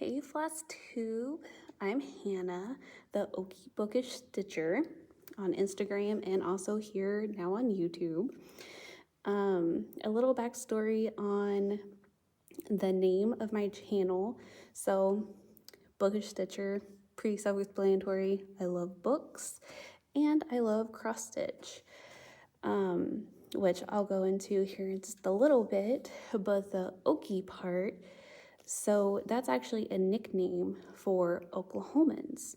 Hey FlossTube, I'm Hannah, the Okie Bookish Stitcher on Instagram and also here now on YouTube. A little backstory on the name of my channel. So, Bookish Stitcher, pretty self-explanatory. I love books and I love cross stitch, which I'll go into here in just a little bit. But the Okie part, so that's actually a nickname for Oklahomans.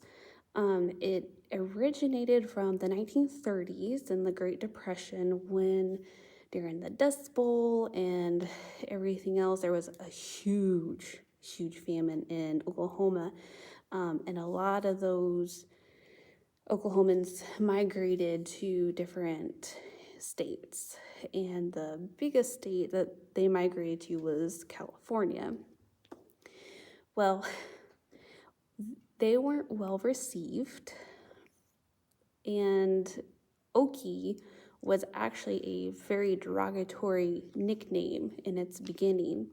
It originated from the 1930s and the Great Depression when during the Dust Bowl and everything else, there was a huge famine in Oklahoma. And a lot of those Oklahomans migrated to different states. And the biggest state that they migrated to was California. Well, they weren't well received, and Okie was actually a very derogatory nickname in its beginning.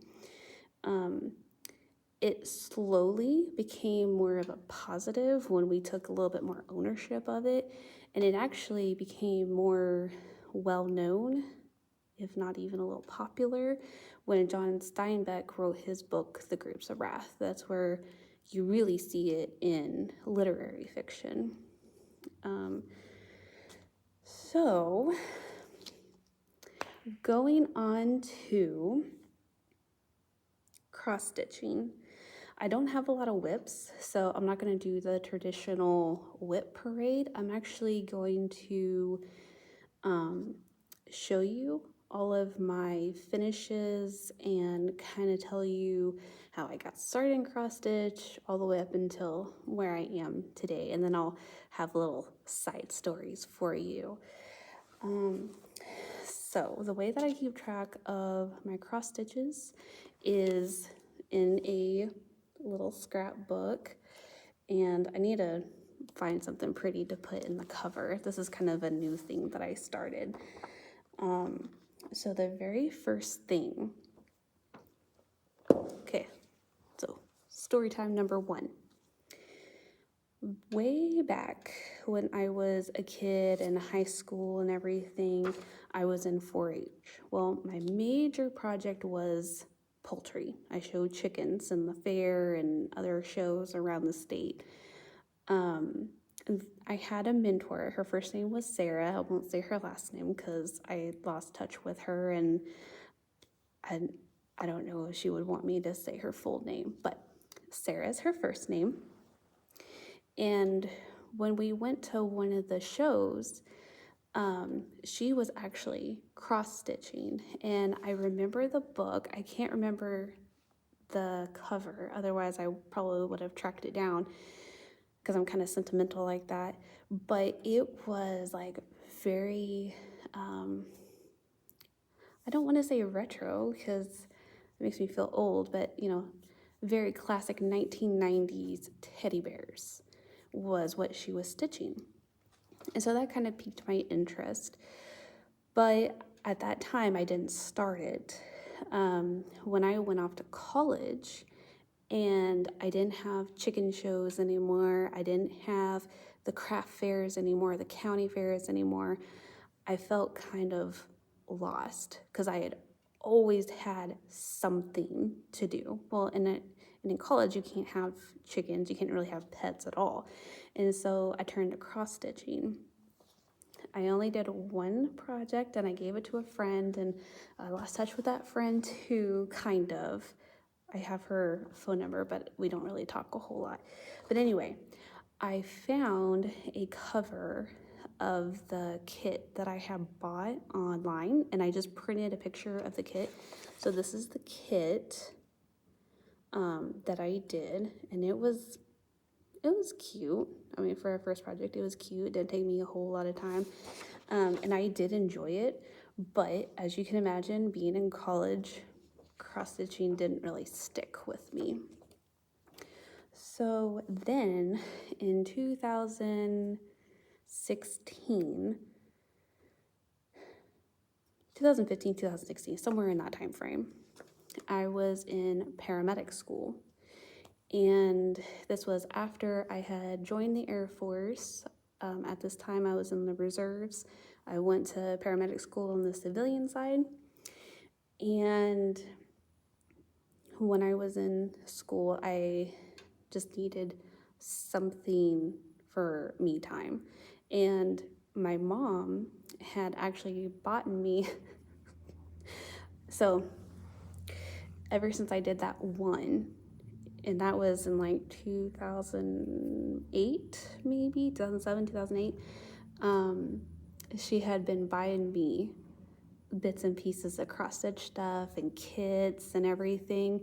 It slowly became more of a positive when we took a little bit more ownership of it, and it actually became more well-known, if not even a little popular, when John Steinbeck wrote his book, The Grapes of Wrath. That's where you really see it in literary fiction. So, going on to cross-stitching. I don't have a lot of whips, so I'm not going to do the traditional whip parade. I'm actually going to show you all of my finishes and kind of tell you how I got started in cross stitch all the way up until where I am today, and then I'll have little side stories for you. So the way that I keep track of my cross stitches is in a little scrapbook, and I need to find something pretty to put in the cover. This is kind of a new thing that I started. So the very first thing, okay, so story time number 1. Way back when I was a kid in high school and everything, I was in 4-H. Well, my major project was poultry. I showed chickens in the fair and other shows around the state. I had a mentor. Her first name was Sarah. I won't say her last name because I lost touch with her, and I don't know if she would want me to say her full name, but Sarah is her first name. And when we went to one of the shows, she was actually cross-stitching, and I remember the book. I can't remember the cover, otherwise I probably would have tracked it down because I'm kind of sentimental like that. But it was like very, I don't want to say retro because it makes me feel old, but very classic 1990s teddy bears was what she was stitching. And so that kind of piqued my interest. But at that time, I didn't start it. When I went off to college and I didn't have chicken shows anymore, I didn't have the craft fairs anymore, the county fairs anymore, I felt kind of lost because I had always had something to do. Well, and in college, you can't have chickens, you can't really have pets at all. And so I turned to cross stitching. I only did one project and I gave it to a friend, and I lost touch with that friend too, kind of. I have her phone number, but we don't really talk a whole lot. But anyway, I found a cover of the kit that I had bought online, and I just printed a picture of the kit. So this is the kit that I did, and it was cute. I mean, for our first project, it was cute. It didn't take me a whole lot of time, and I did enjoy it. But as you can imagine, being in college, cross-stitching didn't really stick with me. So then in 2016, 2015, 2016, somewhere in that time frame, I was in paramedic school. And this was after I had joined the Air Force. At this time, I was in the reserves. I went to paramedic school on the civilian side. And when I was in school, I just needed something for me time. And my mom had actually bought me. So ever since I did that one, and that was in like 2008, maybe 2007, 2008, she had been buying me bits and pieces of cross-stitch stuff and kits and everything.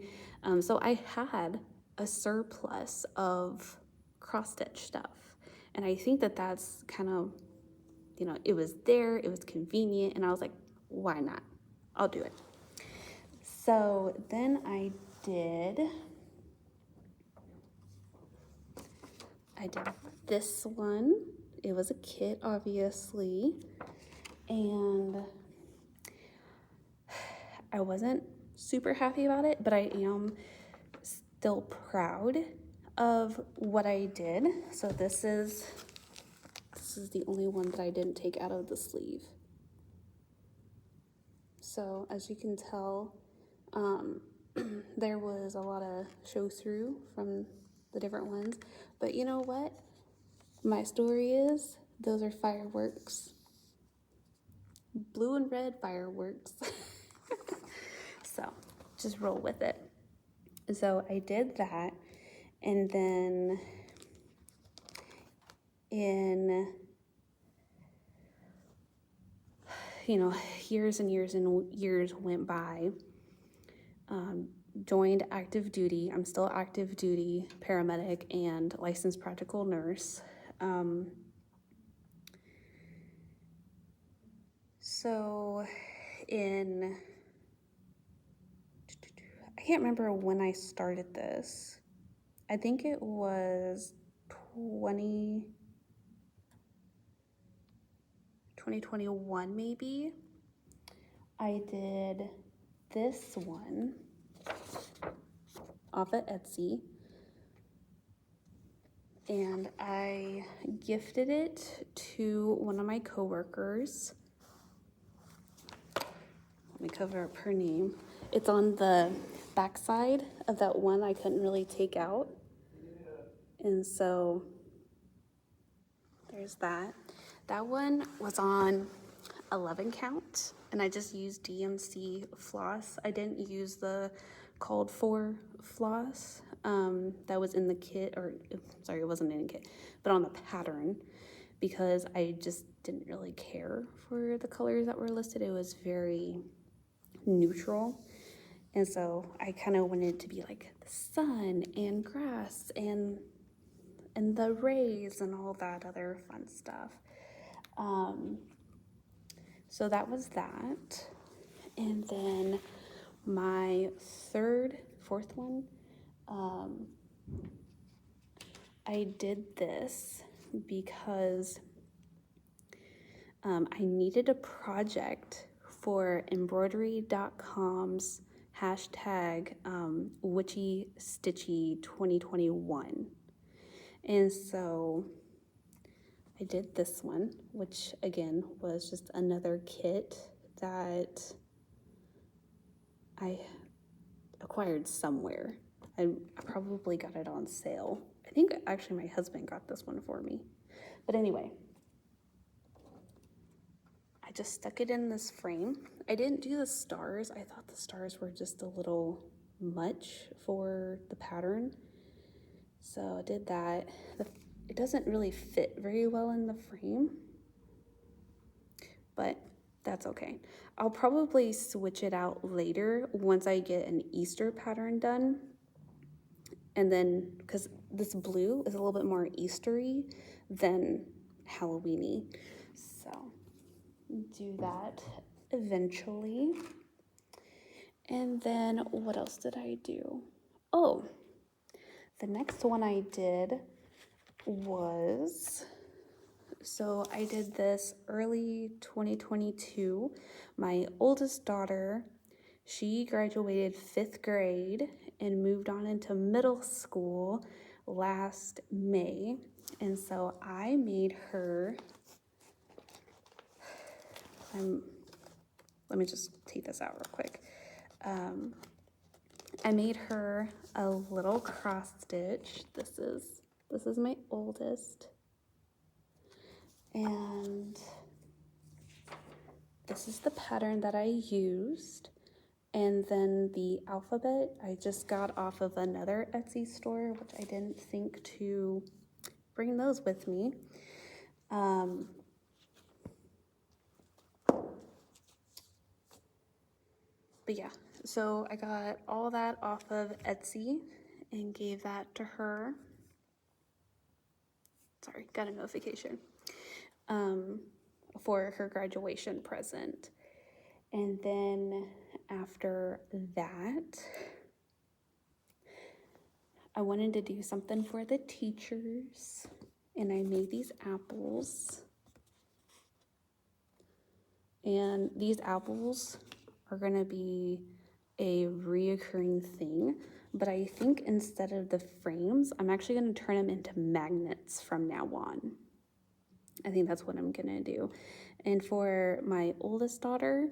So I had a surplus of cross-stitch stuff. And I think that that's kind of, it was there, it was convenient, and I was like, why not? I'll do it. So then I did this one. It was a kit, obviously, and I wasn't super happy about it, but I am still proud of what I did. So this is the only one that I didn't take out of the sleeve. So as you can tell, there was a lot of show through from the different ones, but you know what? My story is, those are fireworks. Blue and red fireworks. So just roll with it. So I did that, and then in, years and years and years went by, joined active duty. I'm still active duty paramedic and licensed practical nurse. So I can't remember when I started this. I think it was 2021 maybe. I did this one off at Etsy, and I gifted it to one of my coworkers. Let me cover up her name. It's on the backside of that one I couldn't really take out. And so there's that. That one was on 11 count, and I just used DMC floss. I didn't use the called for floss that was in the kit, or sorry, it wasn't in the kit, but on the pattern, because I just didn't really care for the colors that were listed. It was very neutral. And so I kind of wanted it to be like the sun and grass and the rays and all that other fun stuff. So that was that. And then my fourth one, I did this because I needed a project for embroidery.com's hashtag Witchy Stitchy 2021. And so I did this one, which again was just another kit that I acquired somewhere. I probably got it on sale. I think actually my husband got this one for me. But anyway, I just stuck it in this frame. I didn't do the stars. I thought the stars were just a little much for the pattern. So I did that. It doesn't really fit very well in the frame, but that's okay. I'll probably switch it out later once I get an Easter pattern done. And then, because this blue is a little bit more Eastery than Halloween-y. So do that eventually. And then what else did I do? Oh, the next one I did was, so I did this early 2022. My oldest daughter, she graduated 5th grade, and moved on into middle school last May. And so I made her, let me just take this out real quick. I made her a little cross stitch. This is my oldest. And this is the pattern that I used. And then the alphabet I just got off of another Etsy store, which I didn't think to bring those with me. But yeah, so I got all that off of Etsy and gave that to her. Sorry, got a notification. For her graduation present. And then after that, I wanted to do something for the teachers, and I made these apples. And these apples are gonna be a reoccurring thing, but I think instead of the frames, I'm actually gonna turn them into magnets from now on. I think that's what I'm gonna do. And for my oldest daughter,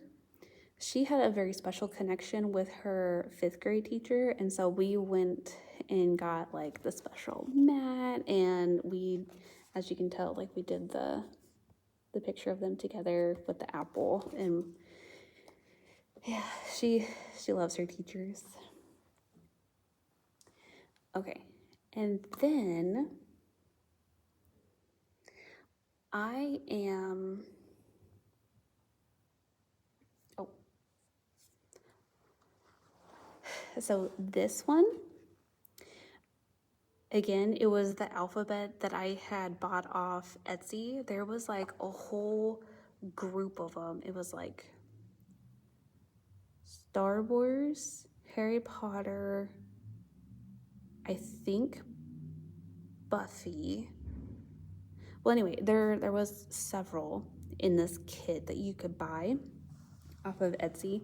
she had a very special connection with her 5th grade teacher, and so we went and got like the special mat, and we, as you can tell, like we did the picture of them together with the apple, and yeah, she loves her teachers. Okay, and then I am, so this one, again, it was the alphabet that I had bought off Etsy. There was like a whole group of them. It was like Star Wars, Harry Potter, I think Buffy. Well, anyway, there was several in this kit that you could buy off of Etsy.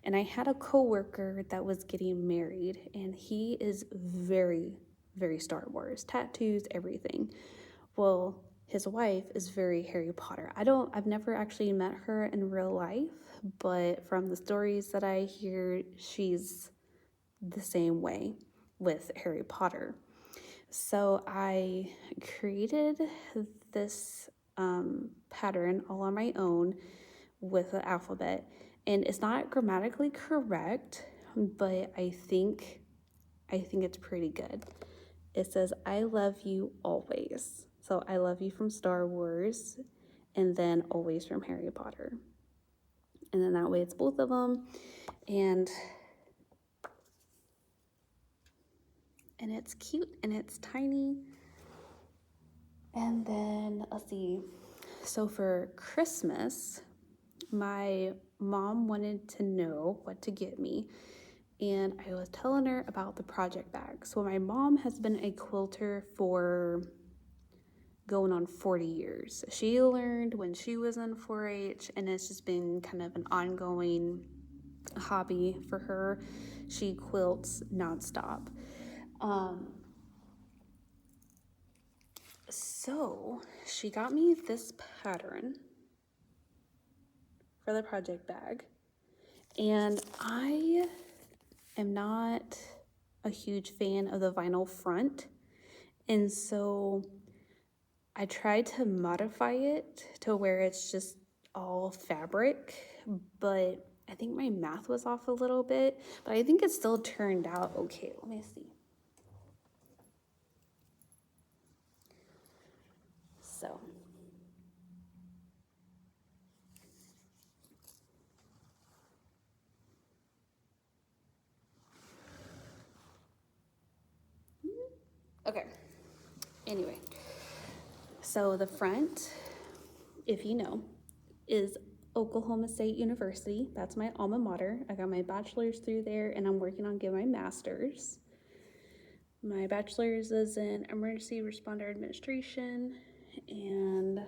And I had a coworker that was getting married, and he is very, very Star Wars, tattoos, everything. Well, his wife is very Harry Potter. I've never actually met her in real life, but from the stories that I hear, she's the same way with Harry Potter. So I created this pattern all on my own with the alphabet, and it's not grammatically correct, but I think it's pretty good. It says, I love you always. So I love you from Star Wars, and then always from Harry Potter. And then that way it's both of them. And it's cute and it's tiny. And then let's see. So for Christmas, my mom wanted to know what to get me. And I was telling her about the project bag. So my mom has been a quilter for going on 40 years. She learned when she was in 4-H, and it's just been kind of an ongoing hobby for her. She quilts nonstop. So she got me this pattern for the project bag, and I am not a huge fan of the vinyl front, and so I tried to modify it to where it's just all fabric, but I think my math was off a little bit, but I think it still turned out okay. Let me see. So okay, anyway, so the front, if you know, is Oklahoma State University. That's my alma mater. I got my bachelor's through there, and I'm working on getting my master's. My bachelor's is in emergency responder administration, and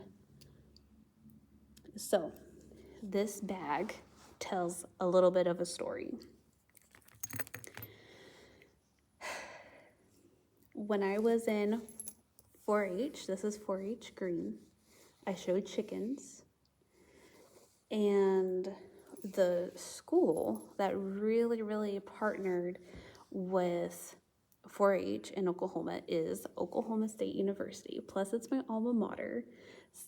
so this bag tells a little bit of a story. when I was in 4-H, this is 4-H green, I showed chickens, and the school that really partnered with 4-H in Oklahoma is Oklahoma State University. Plus, it's my alma mater,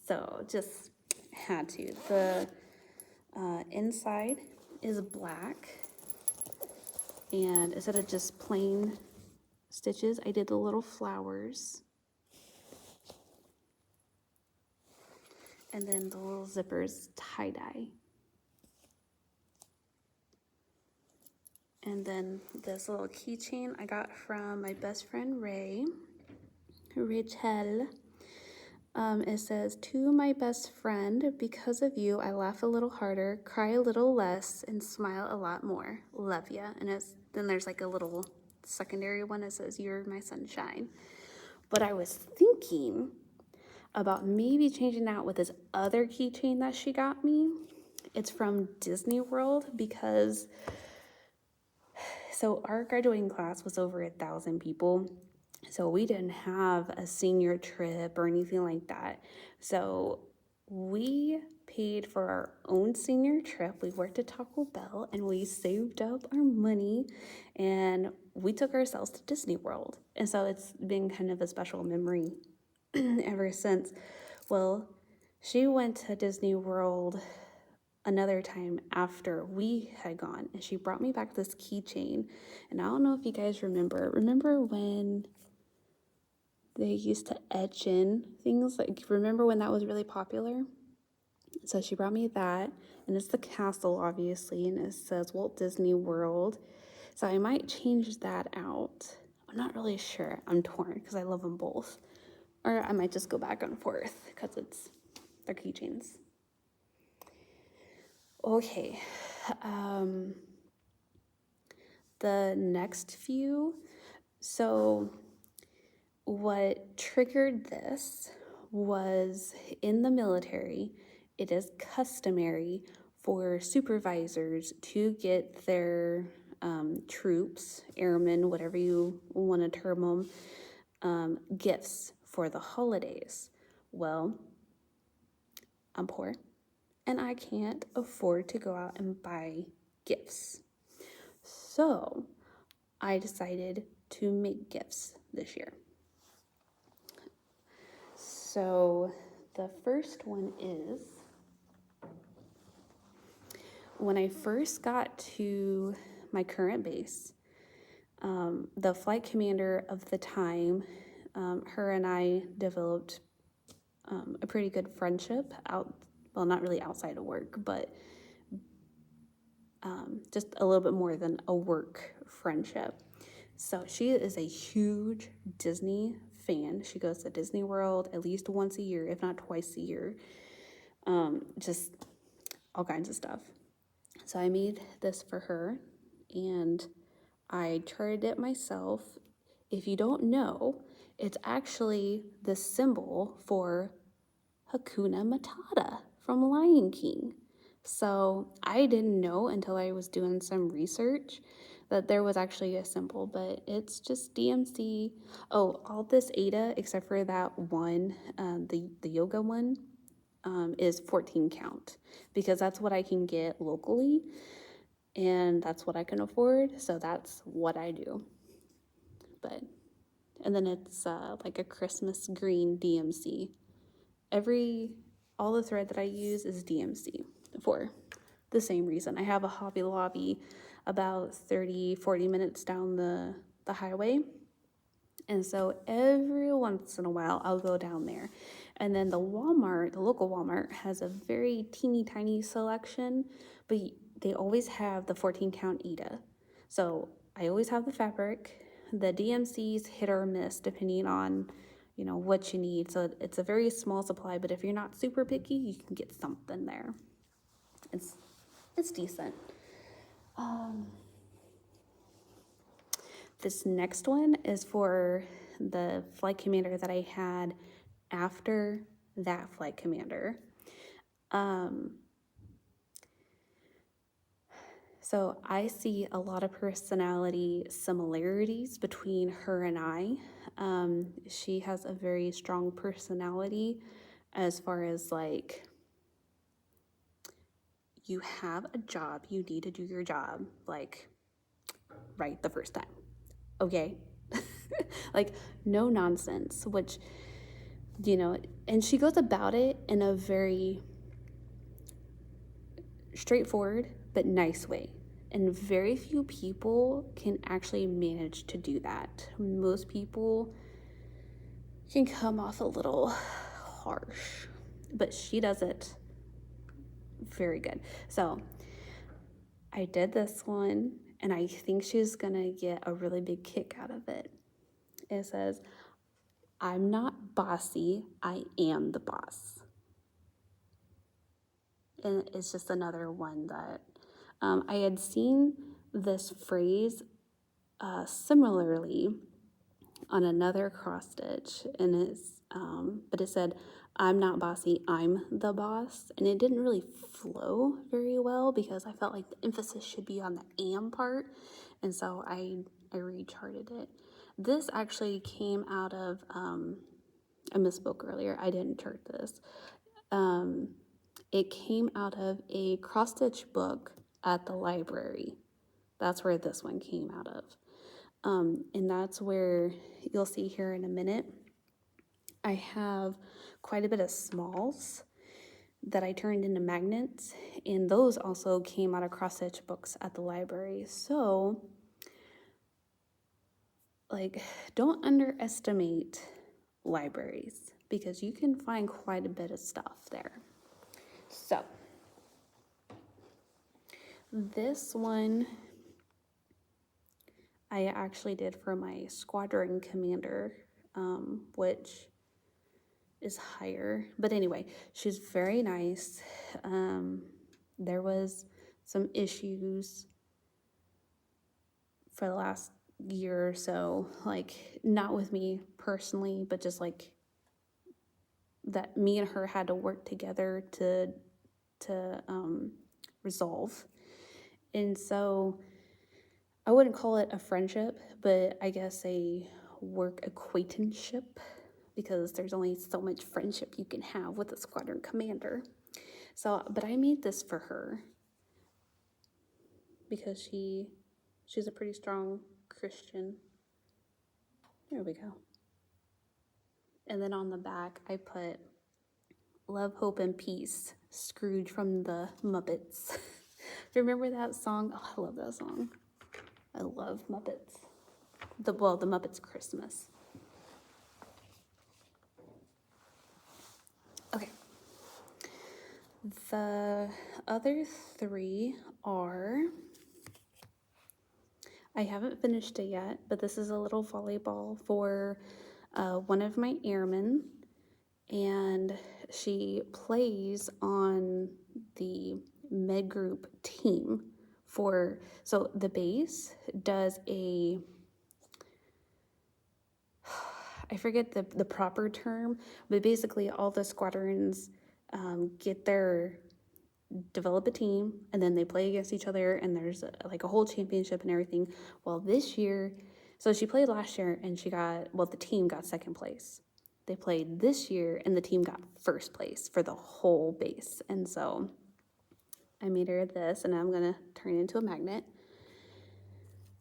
so just had to. The inside is black, and instead of just plain stitches, I did the little flowers. And then the little zippers tie-dye. And then this little keychain I got from my best friend Rachel. It says, to my best friend, because of you, I laugh a little harder, cry a little less, and smile a lot more. Love ya. And then there's like a little secondary one that says, you're my sunshine. But I was thinking about maybe changing that with this other keychain that she got me. It's from Disney World because, so our graduating class was over 1,000 people. So we didn't have a senior trip or anything like that. So we paid for our own senior trip. We worked at Taco Bell and we saved up our money and we took ourselves to Disney World. And so it's been kind of a special memory ever since. Well, she went to Disney World another time after we had gone, and she brought me back this keychain. And I don't know if you guys remember when they used to etch in things, like, remember when that was really popular? So she brought me that, and it's the castle, obviously, and it says Walt Disney World. So I might change that out. I'm not really sure. I'm torn because I love them both. Or I might just go back and forth because they're keychains. Okay. The next few. So what triggered this was in the military, it is customary for supervisors to get their troops, airmen, whatever you want to term them, gifts for the holidays. Well, I'm poor and I can't afford to go out and buy gifts. So I decided to make gifts this year. So the first one is, when I first got to my current base, the flight commander of the time, her and I developed a pretty good friendship well, not really outside of work, but just a little bit more than a work friendship. So she is a huge Disney fan. She goes to Disney World at least once a year, if not twice a year. Just all kinds of stuff. So I made this for her, and I charted it myself. If you don't know, it's actually the symbol for Hakuna Matata from Lion King. So I didn't know until I was doing some research that there was actually a symbol, but it's just DMC. Oh, all this ADA, except for that one, the yoga one, is 14 count, because that's what I can get locally, and that's what I can afford, so that's what I do. And then it's like a Christmas green DMC. All the thread that I use is DMC for the same reason. I have a Hobby Lobby about 30-40 minutes down the highway, and so every once in a while I'll go down there. And then the local Walmart has a very teeny tiny selection, but they always have the 14 count Ida. So I always have the fabric. The DMCs hit or miss depending on what you need. So it's a very small supply, but if you're not super picky, you can get something there. It's decent. This next one is for the flight commander that I had after that flight So I see a lot of personality similarities between her and I. She has a very strong personality as far as like, you have a job, you need to do your job, like, right the first time. Okay? Like, no nonsense, which, and she goes about it in a very straightforward but nice way. And very few people can actually manage to do that. Most people can come off a little harsh, but she does it very good. So I did this one, and I think she's gonna get a really big kick out of it. It says, I'm not bossy, I am the boss. And it's just another one that I had seen this phrase similarly on another cross stitch, and but it said, I'm not bossy, I'm the boss. And it didn't really flow very well because I felt like the emphasis should be on the am part. And so I recharted it. This actually came out of, I misspoke earlier, I didn't chart this. It came out of a cross stitch book at the library. That's where this one came out of. And that's where you'll see here in a minute, I have quite a bit of smalls that I turned into magnets, and those also came out of cross stitch books at the library. So, like, don't underestimate libraries because you can find quite a bit of stuff there. So, this one I actually did for my squadron commander, which is higher. But anyway, she's very nice. There was some issues for the last year or so, like not with me personally, but just like that me and her had to work together to resolve. And so I wouldn't call it a friendship, but I guess a work acquaintanceship, because there's only so much friendship you can have with a squadron commander. So, but I made this for her because she's a pretty strong Christian. There we go. And then on the back, I put love, hope, and peace, Scrooge from the Muppets. Remember that song? Oh, I love that song. I love Muppets. The Muppets Christmas. Okay. The other three are, I haven't finished it yet, but this is a little volleyball for one of my airmen, and she plays on the med group team for, so the base does a, I forget the proper term, but basically all the squadrons develop a team, and then they play against each other, and there's like a whole championship and everything. Well, this year, so she played last year, and the team got second place. They played this year, and the team got first place for the whole base. And so I made her this, and I'm gonna turn it into a magnet.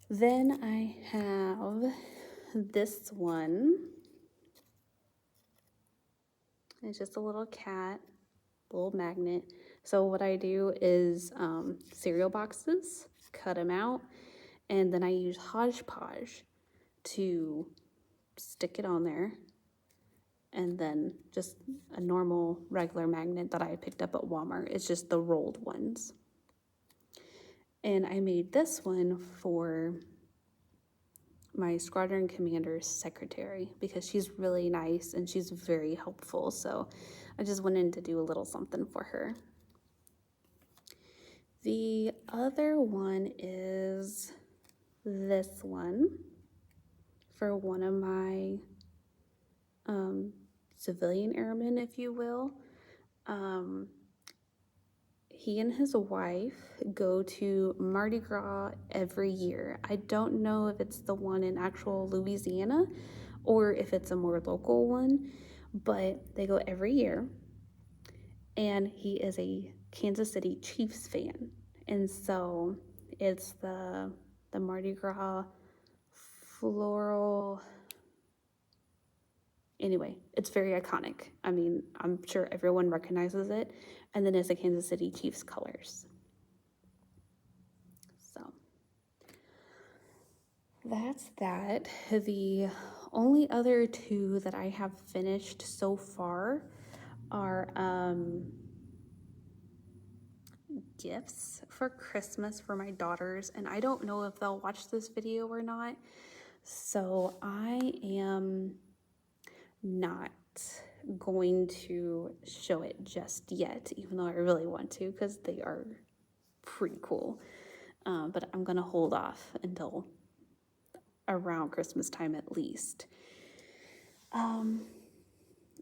Then I have this one. It's just a little cat, little magnet. So what I do is cereal boxes, cut them out, and then I use Hodgepodge to stick it on there, and then just a normal regular magnet that I picked up at Walmart. It's just the rolled ones. And I made this one for my squadron commander's secretary because she's really nice and she's very helpful. So I just wanted to do a little something for her. The other one is this one for one of my civilian airmen, if you will. he and his wife go to Mardi Gras every year. I don't know if it's the one in actual Louisiana or if it's a more local one, but they go every year. And he is a Kansas City Chiefs fan. And so it's the Mardi Gras floral. Anyway, it's very iconic. I mean, I'm sure everyone recognizes it. And then it's the Kansas City Chiefs colors. So that's that. The only other two that I have finished so far are gifts for Christmas for my daughters, and I don't know if they'll watch this video or not, so I am not going to show it just yet, even though I really want to, because they are pretty cool. But I'm gonna hold off until around Christmas time at least.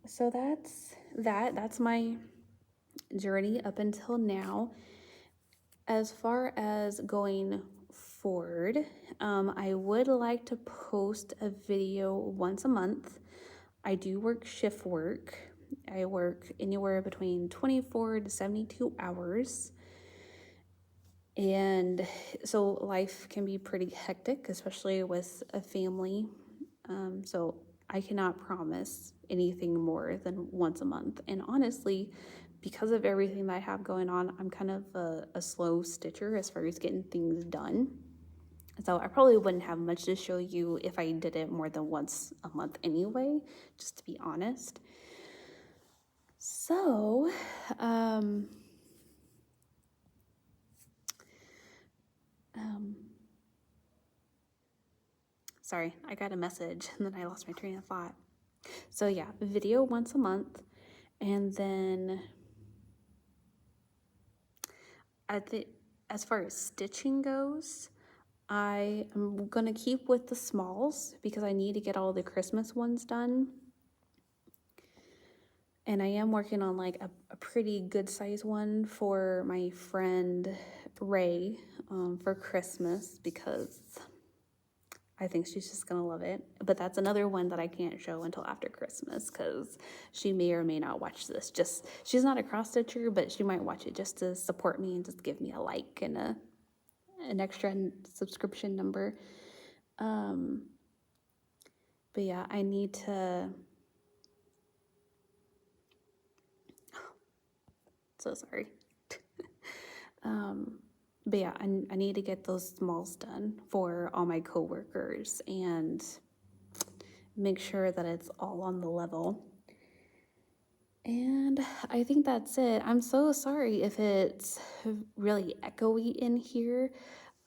So that's my journey up until now. As far as going forward, I would like to post a video once a month. I do work shift work. I work anywhere between 24 to 72 hours. And so life can be pretty hectic, especially with a family. So I cannot promise anything more than once a month. And honestly, because of everything that I have going on, I'm kind of a slow stitcher as far as getting things done. So I probably wouldn't have much to show you if I did it more than once a month anyway, just to be honest. So, sorry, I got a message and then I lost my train of thought. So yeah, video once a month, and then as far as stitching goes, I am gonna keep with the smalls because I need to get all the Christmas ones done. And I am working on like a pretty good size one for my friend Ray for Christmas because I think she's just gonna love it. But that's another one that I can't show until after Christmas because she may or may not watch this. Just, she's not a cross stitcher, but she might watch it just to support me and just give me a like and an extra subscription number. But yeah, I need to, so sorry. But yeah, I need to get those smalls done for all my coworkers and make sure that it's all on the level. And I think that's it. I'm so sorry if it's really echoey in here.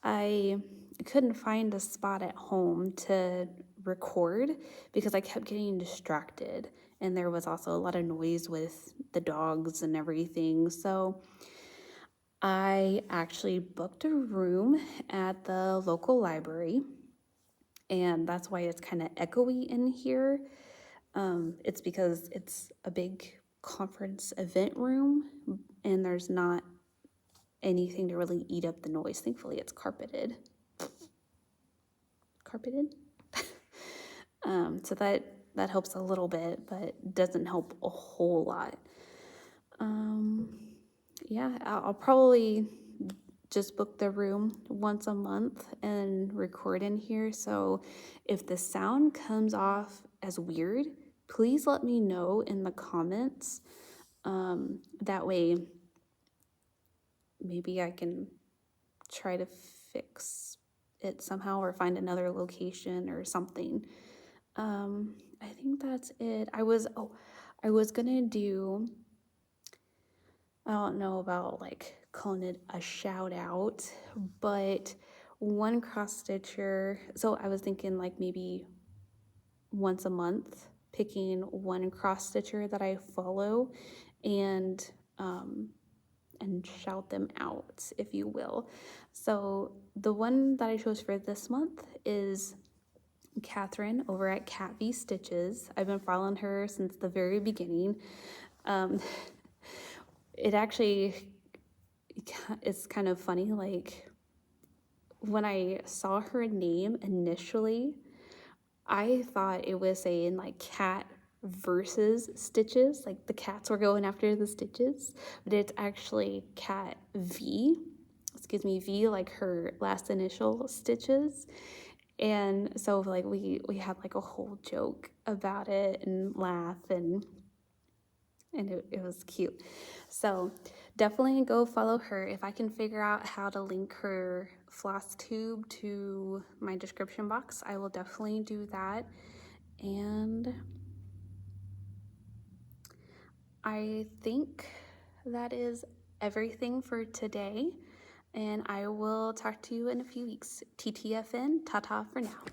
I couldn't find a spot at home to record because I kept getting distracted. And there was also a lot of noise with the dogs and everything. So I actually booked a room at the local library, and that's why it's kind of echoey in here. It's because it's a big conference event room, and there's not anything to really eat up the noise. Thankfully, it's carpeted. So that helps a little bit, but doesn't help a whole lot. Yeah, I'll probably just book the room once a month and record in here. So if the sound comes off as weird, please let me know in the comments. That way, maybe I can try to fix it somehow or find another location or something. I think that's it. I was gonna do, I don't know about like calling it a shout out, but one cross stitcher. So I was thinking like maybe once a month, picking one cross stitcher that I follow and shout them out, if you will. So the one that I chose for this month is Catherine over at Cat V Stitches. I've been following her since the very beginning. It actually it's kind of funny, like when I saw her name initially, I thought it was saying like cat versus stitches, like the cats were going after the stitches, but it's actually cat V, excuse me, V, like her last initial stitches. And so like we had like a whole joke about it and laugh, and it was cute. So definitely go follow her. If I can figure out how to link her FlossTube to my description box, I will definitely do that. And I think that is everything for today. And I will talk to you in a few weeks. TTFN, ta-ta for now.